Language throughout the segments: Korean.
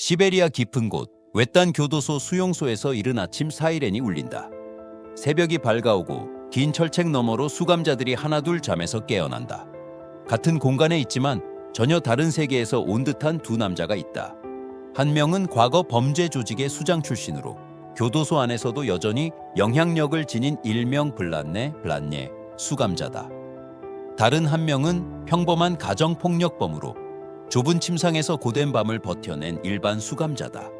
시베리아 깊은 곳 외딴 교도소 수용소에서 이른 아침 사이렌이 울린다. 새벽이 밝아오고 긴 철책 너머로 수감자들이 하나둘 잠에서 깨어난다. 같은 공간에 있지만 전혀 다른 세계에서 온 듯한 두 남자가 있다. 한 명은 과거 범죄 조직의 수장 출신으로 교도소 안에서도 여전히 영향력을 지닌 일명 블란네 수감자다. 다른 한 명은 평범한 가정폭력범으로 좁은 침상에서 고된 밤을 버텨낸 일반 수감자다.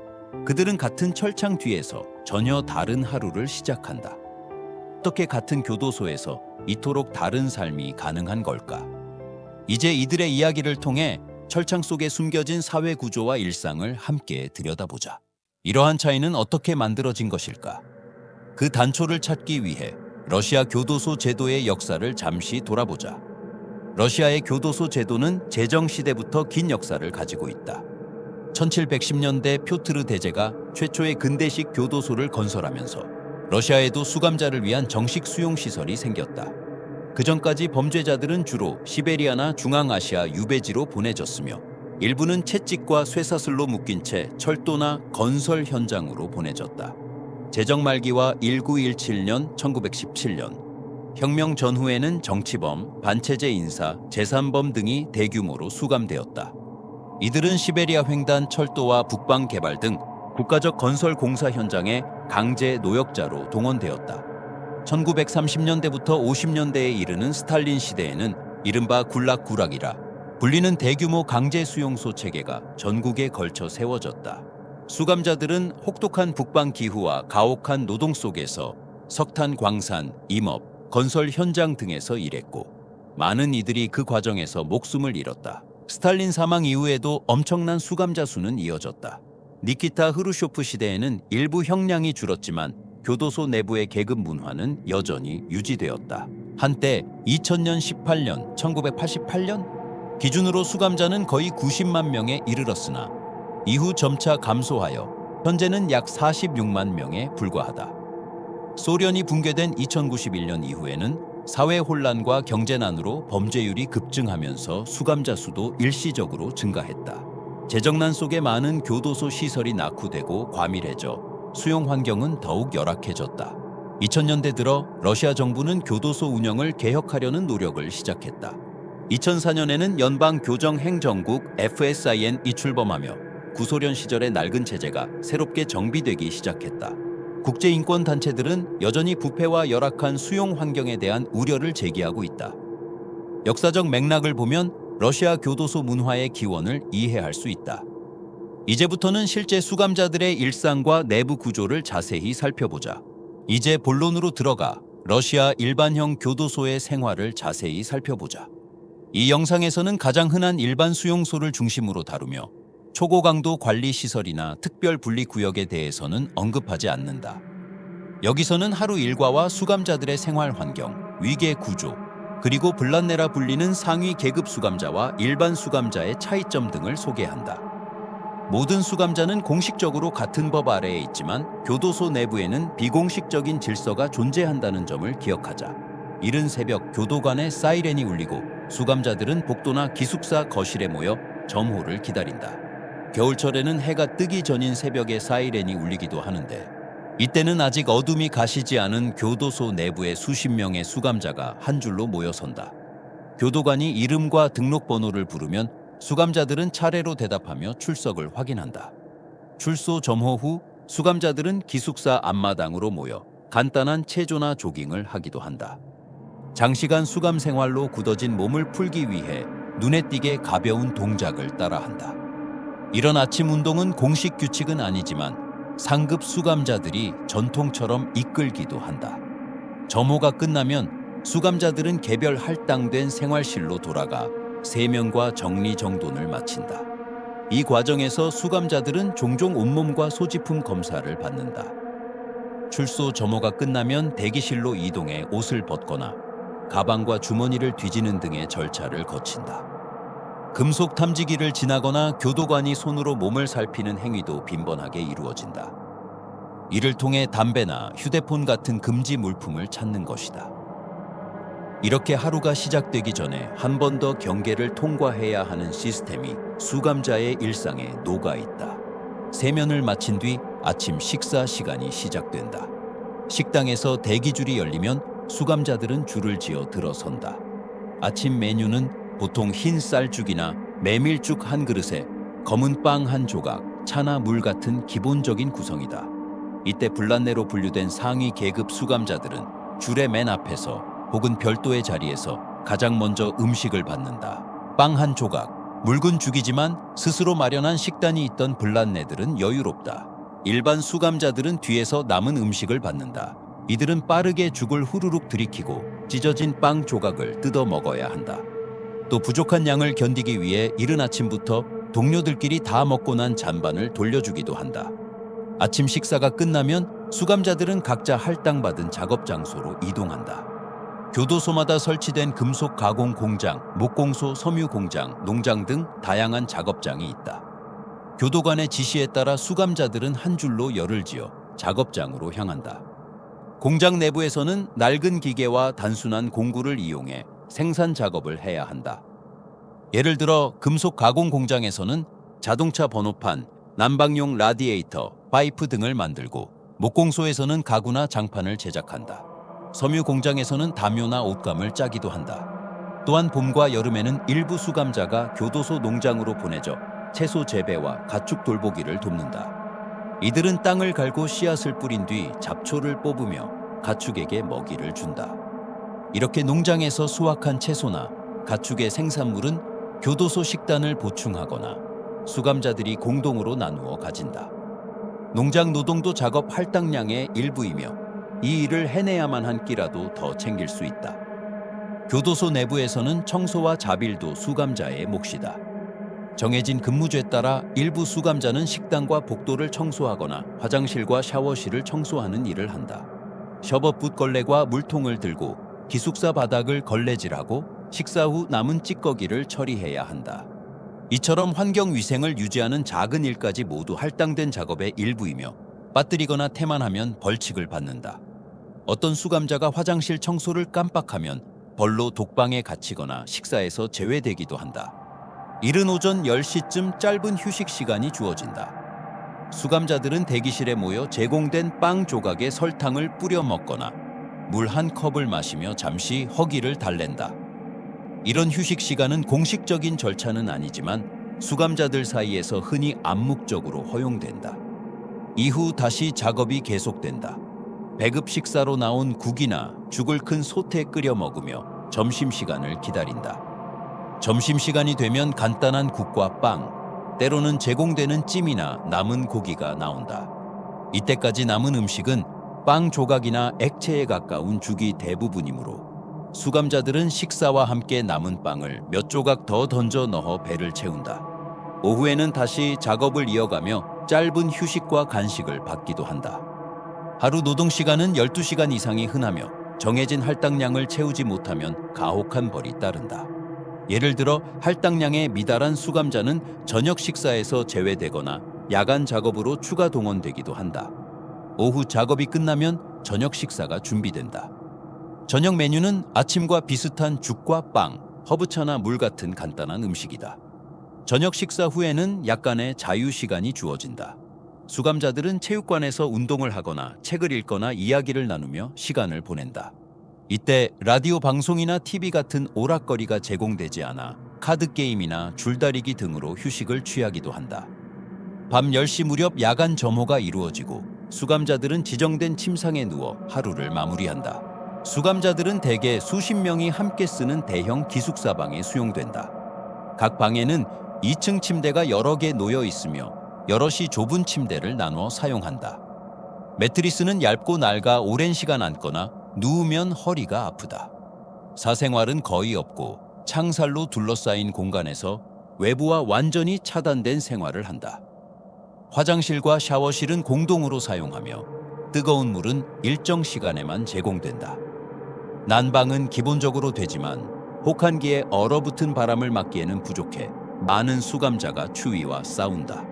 그들은 같은 철창 뒤에서 전혀 다른 하루를 시작한다. 어떻게 같은 교도소에서 이토록 다른 삶이 가능한 걸까? 이제 이들의 이야기를 통해 철창 속에 숨겨진 사회 구조와 일상을 함께 들여다보자. 이러한 차이는 어떻게 만들어진 것일까? 그 단초를 찾기 위해 러시아 교도소 제도의 역사를 잠시 돌아보자. 러시아의 교도소 제도는 제정시대부터 긴 역사를 가지고 있다. 1710년대 표트르 대제가 최초의 근대식 교도소를 건설하면서 러시아에도 수감자를 위한 정식 수용시설이 생겼다. 그전까지 범죄자들은 주로 시베리아나 중앙아시아 유배지로 보내졌으며 일부는 채찍과 쇠사슬로 묶인 채 철도나 건설 현장으로 보내졌다. 제정 말기와 1917년, 1917년 혁명 전후에는 정치범, 반체제 인사, 재산범 등이 대규모로 수감되었다. 이들은 시베리아 횡단 철도와 북방 개발 등 국가적 건설 공사 현장에 강제 노역자로 동원되었다. 1930년대부터 50년대에 이르는 스탈린 시대에는 이른바 굴락이라 불리는 대규모 강제 수용소 체계가 전국에 걸쳐 세워졌다. 수감자들은 혹독한 북방 기후와 가혹한 노동 속에서 석탄 광산, 임업, 건설 현장 등에서 일했고 많은 이들이 그 과정에서 목숨을 잃었다. 스탈린 사망 이후에도 엄청난 수감자 수는 이어졌다. 니키타 흐루쇼프 시대에는 일부 형량이 줄었지만 교도소 내부의 계급 문화는 여전히 유지되었다. 한때 2000년, 18년, 1988년 기준으로 수감자는 거의 90만 명에 이르렀으나 이후 점차 감소하여 현재는 약 46만 명에 불과하다. 소련이 붕괴된 2091년 이후에는 사회 혼란과 경제난으로 범죄율이 급증하면서 수감자 수도 일시적으로 증가했다. 재정난 속에 많은 교도소 시설이 낙후되고 과밀해져 수용 환경은 더욱 열악해졌다. 2000년대 들어 러시아 정부는 교도소 운영을 개혁하려는 노력을 시작했다. 2004년에는 연방교정행정국 FSIN이 출범하며 구소련 시절의 낡은 체제가 새롭게 정비되기 시작했다. 국제인권단체들은 여전히 부패와 열악한 수용 환경에 대한 우려를 제기하고 있다. 역사적 맥락을 보면 러시아 교도소 문화의 기원을 이해할 수 있다. 이제부터는 실제 수감자들의 일상과 내부 구조를 자세히 살펴보자. 이제 본론으로 들어가 러시아 일반형 교도소의 생활을 자세히 살펴보자. 이 영상에서는 가장 흔한 일반 수용소를 중심으로 다루며 초고강도 관리시설이나 특별 분리구역에 대해서는 언급하지 않는다. 여기서는 하루 일과와 수감자들의 생활 환경, 위계 구조, 그리고 블란네라 불리는 상위 계급 수감자와 일반 수감자의 차이점 등을 소개한다. 모든 수감자는 공식적으로 같은 법 아래에 있지만 교도소 내부에는 비공식적인 질서가 존재한다는 점을 기억하자. 이른 새벽 교도관의 사이렌이 울리고 수감자들은 복도나 기숙사 거실에 모여 점호를 기다린다. 겨울철에는 해가 뜨기 전인 새벽에 사이렌이 울리기도 하는데 이때는 아직 어둠이 가시지 않은 교도소 내부에 수십 명의 수감자가 한 줄로 모여선다. 교도관이 이름과 등록번호를 부르면 수감자들은 차례로 대답하며 출석을 확인한다. 출소 점호 후 수감자들은 기숙사 앞마당으로 모여 간단한 체조나 조깅을 하기도 한다. 장시간 수감 생활로 굳어진 몸을 풀기 위해 눈에 띄게 가벼운 동작을 따라한다. 이런 아침 운동은 공식 규칙은 아니지만 상급 수감자들이 전통처럼 이끌기도 한다. 점호가 끝나면 수감자들은 개별 할당된 생활실로 돌아가 세면과 정리정돈을 마친다. 이 과정에서 수감자들은 종종 온몸과 소지품 검사를 받는다. 출소 점호가 끝나면 대기실로 이동해 옷을 벗거나 가방과 주머니를 뒤지는 등의 절차를 거친다. 금속 탐지기를 지나거나 교도관이 손으로 몸을 살피는 행위도 빈번하게 이루어진다. 이를 통해 담배나 휴대폰 같은 금지 물품을 찾는 것이다. 이렇게 하루가 시작되기 전에 한 번 더 경계를 통과해야 하는 시스템이 수감자의 일상에 녹아 있다. 세면을 마친 뒤 아침 식사 시간이 시작된다. 식당에서 대기줄이 열리면 수감자들은 줄을 지어 들어선다. 아침 메뉴는 보통 흰 쌀죽이나 메밀죽 한 그릇에 검은 빵 한 조각, 차나 물 같은 기본적인 구성이다. 이때 불란내로 분류된 상위 계급 수감자들은 줄의 맨 앞에서 혹은 별도의 자리에서 가장 먼저 음식을 받는다. 빵 한 조각, 묽은 죽이지만 스스로 마련한 식단이 있던 불란내들은 여유롭다. 일반 수감자들은 뒤에서 남은 음식을 받는다. 이들은 빠르게 죽을 후루룩 들이키고 찢어진 빵 조각을 뜯어 먹어야 한다. 또 부족한 양을 견디기 위해 이른 아침부터 동료들끼리 다 먹고 난 잔반을 돌려주기도 한다. 아침 식사가 끝나면 수감자들은 각자 할당받은 작업 장소로 이동한다. 교도소마다 설치된 금속 가공 공장, 목공소, 섬유 공장, 농장 등 다양한 작업장이 있다. 교도관의 지시에 따라 수감자들은 한 줄로 열을 지어 작업장으로 향한다. 공장 내부에서는 낡은 기계와 단순한 공구를 이용해 생산 작업을 해야 한다. 예를 들어 금속 가공 공장에서는 자동차 번호판, 난방용 라디에이터, 파이프 등을 만들고 목공소에서는 가구나 장판을 제작한다. 섬유 공장에서는 담요나 옷감을 짜기도 한다. 또한 봄과 여름에는 일부 수감자가 교도소 농장으로 보내져 채소 재배와 가축 돌보기를 돕는다. 이들은 땅을 갈고 씨앗을 뿌린 뒤 잡초를 뽑으며 가축에게 먹이를 준다. 이렇게 농장에서 수확한 채소나 가축의 생산물은 교도소 식단을 보충하거나 수감자들이 공동으로 나누어 가진다. 농장 노동도 작업 할당량의 일부이며 이 일을 해내야만 한 끼라도 더 챙길 수 있다. 교도소 내부에서는 청소와 자빌도 수감자의 몫이다. 정해진 근무제에 따라 일부 수감자는 식당과 복도를 청소하거나 화장실과 샤워실을 청소하는 일을 한다. 셔벗붓 걸레과 물통을 들고 기숙사 바닥을 걸레질하고 식사 후 남은 찌꺼기를 처리해야 한다. 이처럼 환경 위생을 유지하는 작은 일까지 모두 할당된 작업의 일부이며 빠뜨리거나 태만하면 벌칙을 받는다. 어떤 수감자가 화장실 청소를 깜빡하면 벌로 독방에 갇히거나 식사에서 제외되기도 한다. 이른 오전 10시쯤 짧은 휴식 시간이 주어진다. 수감자들은 대기실에 모여 제공된 빵 조각에 설탕을 뿌려 먹거나 물 한 컵을 마시며 잠시 허기를 달랜다. 이런 휴식 시간은 공식적인 절차는 아니지만 수감자들 사이에서 흔히 암묵적으로 허용된다. 이후 다시 작업이 계속된다. 배급 식사로 나온 국이나 죽을 큰 솥에 끓여 먹으며 점심시간을 기다린다. 점심시간이 되면 간단한 국과 빵, 때로는 제공되는 찜이나 남은 고기가 나온다. 이때까지 남은 음식은 빵 조각이나 액체에 가까운 죽이 대부분이므로 수감자들은 식사와 함께 남은 빵을 몇 조각 더 던져 넣어 배를 채운다. 오후에는 다시 작업을 이어가며 짧은 휴식과 간식을 받기도 한다. 하루 노동시간은 12시간 이상이 흔하며 정해진 할당량을 채우지 못하면 가혹한 벌이 따른다. 예를 들어 할당량에 미달한 수감자는 저녁 식사에서 제외되거나 야간 작업으로 추가 동원되기도 한다. 오후 작업이 끝나면 저녁 식사가 준비된다. 저녁 메뉴는 아침과 비슷한 죽과 빵, 허브차나 물 같은 간단한 음식이다. 저녁 식사 후에는 약간의 자유 시간이 주어진다. 수감자들은 체육관에서 운동을 하거나 책을 읽거나 이야기를 나누며 시간을 보낸다. 이때 라디오 방송이나 TV 같은 오락거리가 제공되지 않아 카드 게임이나 줄다리기 등으로 휴식을 취하기도 한다. 밤 10시 무렵 야간 점호가 이루어지고 수감자들은 지정된 침상에 누워 하루를 마무리한다. 수감자들은 대개 수십 명이 함께 쓰는 대형 기숙사방에 수용된다. 각 방에는 2층 침대가 여러 개 놓여 있으며 여럿이 좁은 침대를 나눠 사용한다. 매트리스는 얇고 낡아 오랜 시간 앉거나 누우면 허리가 아프다. 사생활은 거의 없고 창살로 둘러싸인 공간에서 외부와 완전히 차단된 생활을 한다. 화장실과 샤워실은 공동으로 사용하며 뜨거운 물은 일정 시간에만 제공된다. 난방은 기본적으로 되지만 혹한기에 얼어붙은 바람을 막기에는 부족해 많은 수감자가 추위와 싸운다.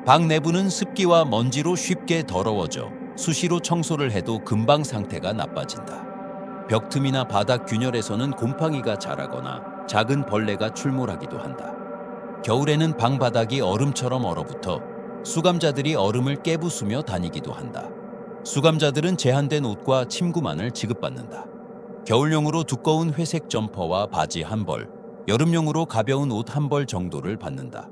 방 내부는 습기와 먼지로 쉽게 더러워져 수시로 청소를 해도 금방 상태가 나빠진다. 벽 틈이나 바닥 균열에서는 곰팡이가 자라거나 작은 벌레가 출몰하기도 한다. 겨울에는 방 바닥이 얼음처럼 얼어붙어 수감자들이 얼음을 깨부수며 다니기도 한다. 수감자들은 제한된 옷과 침구만을 지급받는다. 겨울용으로 두꺼운 회색 점퍼와 바지 한 벌, 여름용으로 가벼운 옷 한 벌 정도를 받는다.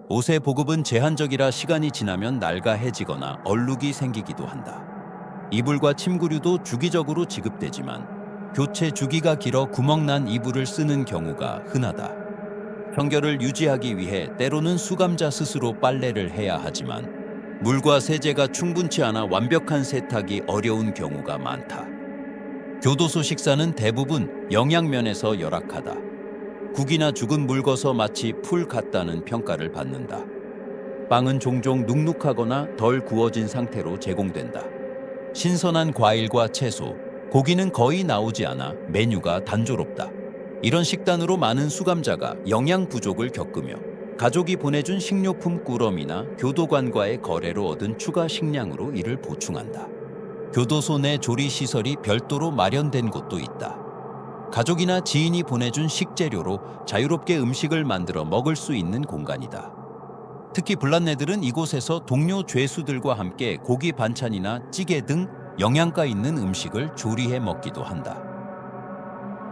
옷의 보급은 제한적이라 시간이 지나면 낡아해지거나 얼룩이 생기기도 한다. 이불과 침구류도 주기적으로 지급되지만 교체 주기가 길어 구멍난 이불을 쓰는 경우가 흔하다. 청결을 유지하기 위해 때로는 수감자 스스로 빨래를 해야 하지만 물과 세제가 충분치 않아 완벽한 세탁이 어려운 경우가 많다. 교도소 식사는 대부분 영양면에서 열악하다. 국이나 죽은 물거서 마치 풀 같다는 평가를 받는다. 빵은 종종 눅눅하거나 덜 구워진 상태로 제공된다. 신선한 과일과 채소, 고기는 거의 나오지 않아 메뉴가 단조롭다. 이런 식단으로 많은 수감자가 영양 부족을 겪으며 가족이 보내준 식료품 꾸러미나 교도관과의 거래로 얻은 추가 식량으로 이를 보충한다. 교도소 내 조리시설이 별도로 마련된 곳도 있다. 가족이나 지인이 보내준 식재료로 자유롭게 음식을 만들어 먹을 수 있는 공간이다. 특히 불란네들은 이곳에서 동료 죄수들과 함께 고기 반찬이나 찌개 등 영양가 있는 음식을 조리해 먹기도 한다.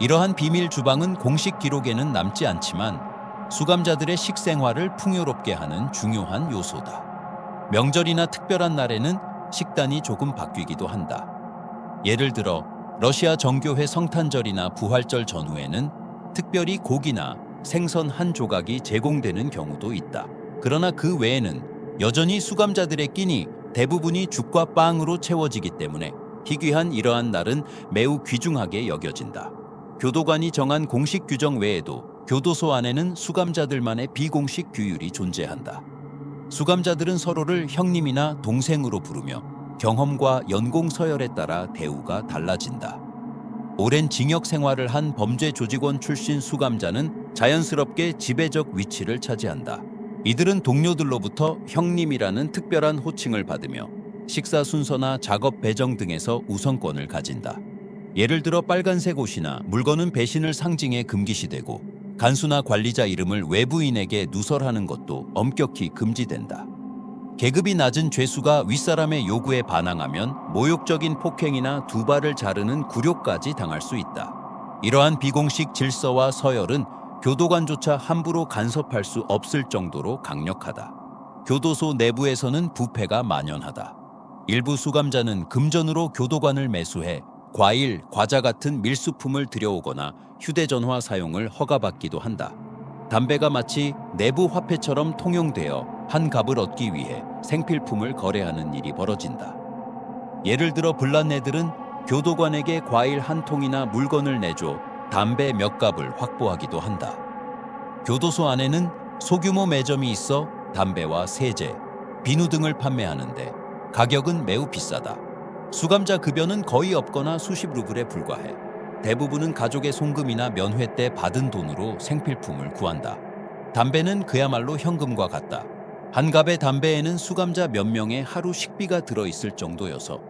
이러한 비밀 주방은 공식 기록에는 남지 않지만 수감자들의 식생활을 풍요롭게 하는 중요한 요소다. 명절이나 특별한 날에는 식단이 조금 바뀌기도 한다. 예를 들어 러시아 정교회 성탄절이나 부활절 전후에는 특별히 고기나 생선 한 조각이 제공되는 경우도 있다. 그러나 그 외에는 여전히 수감자들의 끼니 대부분이 죽과 빵으로 채워지기 때문에 희귀한 이러한 날은 매우 귀중하게 여겨진다. 교도관이 정한 공식 규정 외에도 교도소 안에는 수감자들만의 비공식 규율이 존재한다. 수감자들은 서로를 형님이나 동생으로 부르며 경험과 연공 서열에 따라 대우가 달라진다. 오랜 징역 생활을 한 범죄 조직원 출신 수감자는 자연스럽게 지배적 위치를 차지한다. 이들은 동료들로부터 형님이라는 특별한 호칭을 받으며 식사 순서나 작업 배정 등에서 우선권을 가진다. 예를 들어 빨간색 옷이나 물건은 배신을 상징해 금기시되고 간수나 관리자 이름을 외부인에게 누설하는 것도 엄격히 금지된다. 계급이 낮은 죄수가 윗사람의 요구에 반항하면 모욕적인 폭행이나 두 발을 자르는 굴욕까지 당할 수 있다. 이러한 비공식 질서와 서열은 교도관조차 함부로 간섭할 수 없을 정도로 강력하다. 교도소 내부에서는 부패가 만연하다. 일부 수감자는 금전으로 교도관을 매수해 과일, 과자 같은 밀수품을 들여오거나 휴대전화 사용을 허가받기도 한다. 담배가 마치 내부 화폐처럼 통용되어 한 값을 얻기 위해 생필품을 거래하는 일이 벌어진다. 예를 들어 불란네들은 교도관에게 과일 한 통이나 물건을 내줘 담배 몇 갑을 확보하기도 한다. 교도소 안에는 소규모 매점이 있어 담배와 세제, 비누 등을 판매하는데 가격은 매우 비싸다. 수감자 급여는 거의 없거나 수십 루블에 불과해 대부분은 가족의 송금이나 면회 때 받은 돈으로 생필품을 구한다. 담배는 그야말로 현금과 같다. 한 갑의 담배에는 수감자 몇 명의 하루 식비가 들어있을 정도여서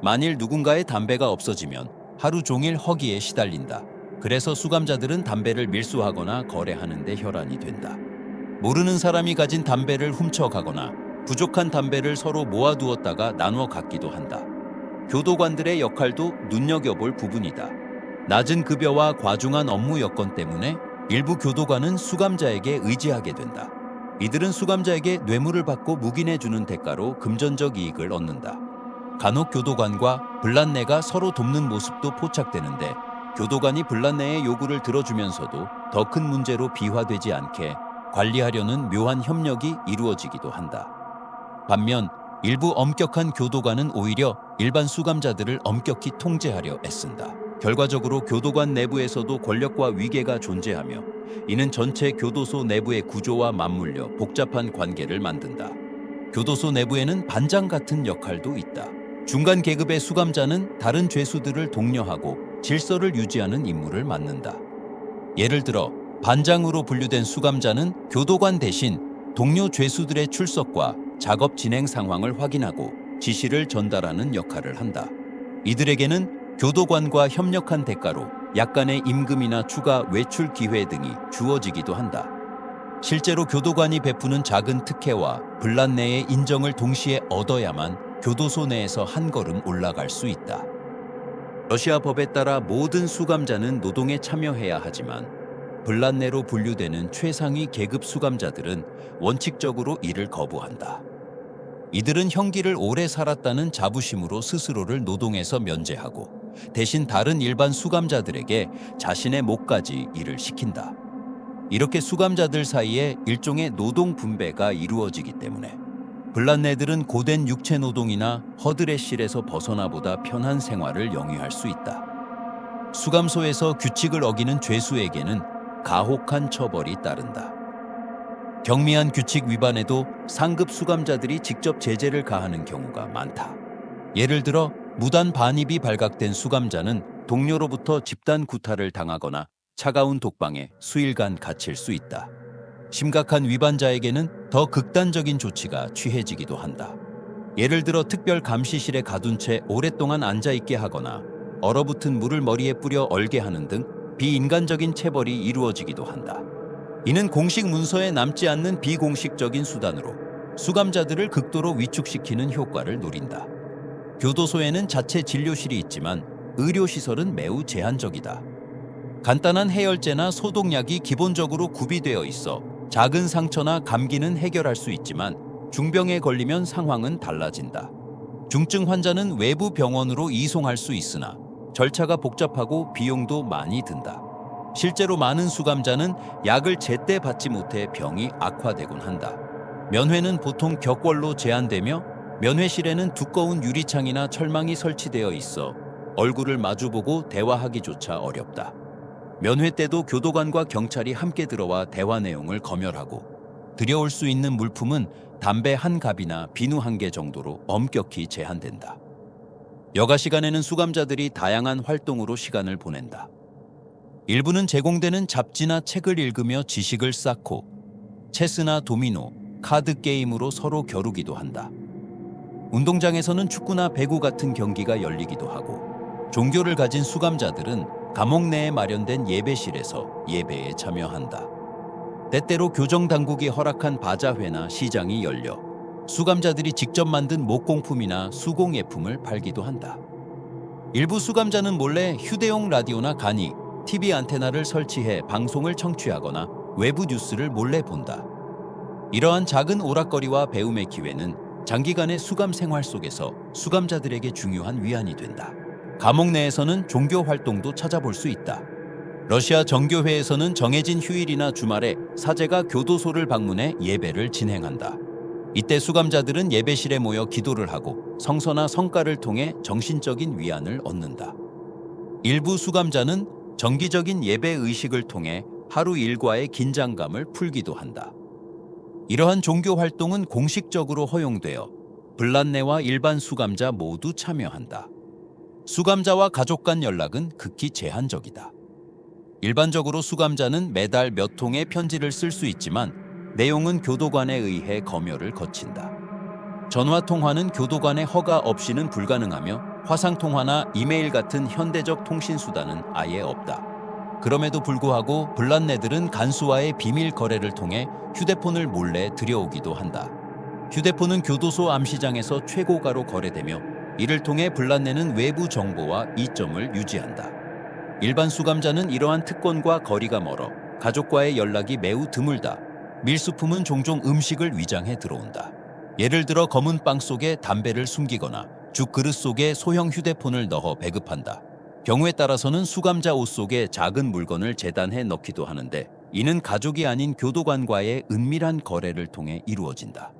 만일 누군가의 담배가 없어지면 하루 종일 허기에 시달린다. 그래서 수감자들은 담배를 밀수하거나 거래하는 데 혈안이 된다. 모르는 사람이 가진 담배를 훔쳐가거나 부족한 담배를 서로 모아두었다가 나눠 갖기도 한다. 교도관들의 역할도 눈여겨볼 부분이다. 낮은 급여와 과중한 업무 여건 때문에 일부 교도관은 수감자에게 의지하게 된다. 이들은 수감자에게 뇌물을 받고 묵인해주는 대가로 금전적 이익을 얻는다. 간혹 교도관과 불란네가 서로 돕는 모습도 포착되는데 교도관이 불란네의 요구를 들어주면서도 더 큰 문제로 비화되지 않게 관리하려는 묘한 협력이 이루어지기도 한다. 반면 일부 엄격한 교도관은 오히려 일반 수감자들을 엄격히 통제하려 애쓴다. 결과적으로 교도관 내부에서도 권력과 위계가 존재하며 이는 전체 교도소 내부의 구조와 맞물려 복잡한 관계를 만든다. 교도소 내부에는 반장 같은 역할도 있다. 중간 계급의 수감자는 다른 죄수들을 독려하고 질서를 유지하는 임무를 맡는다. 예를 들어 반장으로 분류된 수감자는 교도관 대신 동료 죄수들의 출석과 작업 진행 상황을 확인하고 지시를 전달하는 역할을 한다. 이들에게는 교도관과 협력한 대가로 약간의 임금이나 추가 외출 기회 등이 주어지기도 한다. 실제로 교도관이 베푸는 작은 특혜와 분란 내의 인정을 동시에 얻어야만 교도소 내에서 한 걸음 올라갈 수 있다. 러시아 법에 따라 모든 수감자는 노동에 참여해야 하지만 분란 내로 분류되는 최상위 계급 수감자들은 원칙적으로 이를 거부한다. 이들은 형기를 오래 살았다는 자부심으로 스스로를 노동에서 면제하고 대신 다른 일반 수감자들에게 자신의 몫까지 일을 시킨다. 이렇게 수감자들 사이에 일종의 노동 분배가 이루어지기 때문에 분란내들은 고된 육체 노동이나 허들의 실에서 벗어나보다 편한 생활을 영위할 수 있다. 수감소에서 규칙을 어기는 죄수에게는 가혹한 처벌이 따른다. 경미한 규칙 위반에도 상급 수감자들이 직접 제재를 가하는 경우가 많다. 예를 들어 무단 반입이 발각된 수감자는 동료로부터 집단 구타를 당하거나 차가운 독방에 수일간 갇힐 수 있다. 심각한 위반자에게는 더 극단적인 조치가 취해지기도 한다. 예를 들어 특별 감시실에 가둔 채 오랫동안 앉아있게 하거나 얼어붙은 물을 머리에 뿌려 얼게 하는 등 비인간적인 체벌이 이루어지기도 한다. 이는 공식 문서에 남지 않는 비공식적인 수단으로 수감자들을 극도로 위축시키는 효과를 노린다. 교도소에는 자체 진료실이 있지만 의료시설은 매우 제한적이다. 간단한 해열제나 소독약이 기본적으로 구비되어 있어 작은 상처나 감기는 해결할 수 있지만 중병에 걸리면 상황은 달라진다. 중증 환자는 외부 병원으로 이송할 수 있으나 절차가 복잡하고 비용도 많이 든다. 실제로 많은 수감자는 약을 제때 받지 못해 병이 악화되곤 한다. 면회는 보통 격월로 제한되며 면회실에는 두꺼운 유리창이나 철망이 설치되어 있어 얼굴을 마주보고 대화하기조차 어렵다. 면회 때도 교도관과 경찰이 함께 들어와 대화 내용을 검열하고 들여올 수 있는 물품은 담배 한 갑이나 비누 한 개 정도로 엄격히 제한된다. 여가 시간에는 수감자들이 다양한 활동으로 시간을 보낸다. 일부는 제공되는 잡지나 책을 읽으며 지식을 쌓고 체스나 도미노, 카드 게임으로 서로 겨루기도 한다. 운동장에서는 축구나 배구 같은 경기가 열리기도 하고 종교를 가진 수감자들은 감옥 내에 마련된 예배실에서 예배에 참여한다. 때때로 교정당국이 허락한 바자회나 시장이 열려 수감자들이 직접 만든 목공품이나 수공예품을 팔기도 한다. 일부 수감자는 몰래 휴대용 라디오나 간이, TV 안테나를 설치해 방송을 청취하거나 외부 뉴스를 몰래 본다. 이러한 작은 오락거리와 배움의 기회는 장기간의 수감 생활 속에서 수감자들에게 중요한 위안이 된다. 감옥 내에서는 종교 활동도 찾아볼 수 있다. 러시아 정교회에서는 정해진 휴일이나 주말에 사제가 교도소를 방문해 예배를 진행한다. 이때 수감자들은 예배실에 모여 기도를 하고 성서나 성가를 통해 정신적인 위안을 얻는다. 일부 수감자는 정기적인 예배 의식을 통해 하루 일과의 긴장감을 풀기도 한다. 이러한 종교 활동은 공식적으로 허용되어 분란내와 일반 수감자 모두 참여한다. 수감자와 가족 간 연락은 극히 제한적이다. 일반적으로 수감자는 매달 몇 통의 편지를 쓸 수 있지만 내용은 교도관에 의해 검열을 거친다. 전화통화는 교도관의 허가 없이는 불가능하며 화상통화나 이메일 같은 현대적 통신수단은 아예 없다. 그럼에도 불구하고 분란내들은 간수와의 비밀 거래를 통해 휴대폰을 몰래 들여오기도 한다. 휴대폰은 교도소 암시장에서 최고가로 거래되며 이를 통해 분란내는 외부 정보와 이점을 유지한다. 일반 수감자는 이러한 특권과 거리가 멀어 가족과의 연락이 매우 드물다. 밀수품은 종종 음식을 위장해 들어온다. 예를 들어 검은 빵 속에 담배를 숨기거나 죽 그릇 속에 소형 휴대폰을 넣어 배급한다. 경우에 따라서는 수감자 옷 속에 작은 물건을 재단해 넣기도 하는데 이는 가족이 아닌 교도관과의 은밀한 거래를 통해 이루어진다.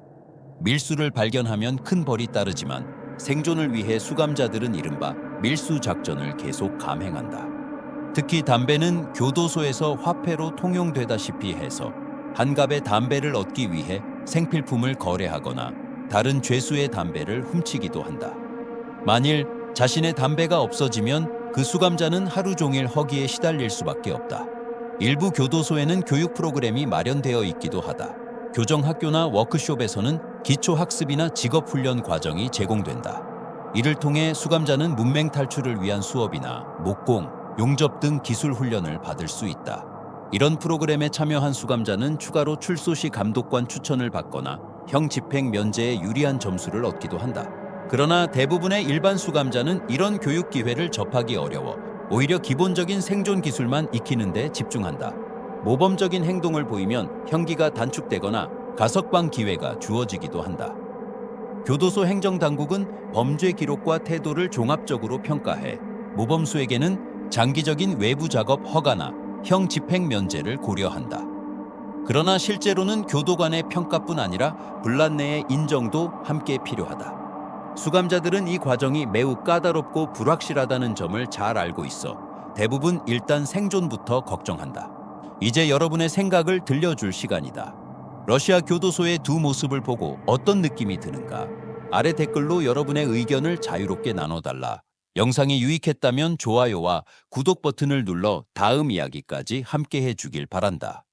밀수를 발견하면 큰 벌이 따르지만 생존을 위해 수감자들은 이른바 밀수 작전을 계속 감행한다. 특히 담배는 교도소에서 화폐로 통용되다시피 해서 한 갑의 담배를 얻기 위해 생필품을 거래하거나 다른 죄수의 담배를 훔치기도 한다. 만일 자신의 담배가 없어지면 그 수감자는 하루 종일 허기에 시달릴 수밖에 없다. 일부 교도소에는 교육 프로그램이 마련되어 있기도 하다. 교정학교나 워크숍에서는 기초학습이나 직업훈련 과정이 제공된다. 이를 통해 수감자는 문맹 탈출을 위한 수업이나 목공, 용접 등 기술 훈련을 받을 수 있다. 이런 프로그램에 참여한 수감자는 추가로 출소 시 감독관 추천을 받거나 형 집행 면제에 유리한 점수를 얻기도 한다. 그러나 대부분의 일반 수감자는 이런 교육 기회를 접하기 어려워 오히려 기본적인 생존 기술만 익히는 데 집중한다. 모범적인 행동을 보이면 형기가 단축되거나 가석방 기회가 주어지기도 한다. 교도소 행정당국은 범죄 기록과 태도를 종합적으로 평가해 모범수에게는 장기적인 외부 작업 허가나 형 집행 면제를 고려한다. 그러나 실제로는 교도관의 평가뿐 아니라 분란 내의 인정도 함께 필요하다. 수감자들은 이 과정이 매우 까다롭고 불확실하다는 점을 잘 알고 있어 대부분 일단 생존부터 걱정한다. 이제 여러분의 생각을 들려줄 시간이다. 러시아 교도소의 두 모습을 보고 어떤 느낌이 드는가? 아래 댓글로 여러분의 의견을 자유롭게 나눠달라. 영상이 유익했다면 좋아요와 구독 버튼을 눌러 다음 이야기까지 함께 해주길 바란다.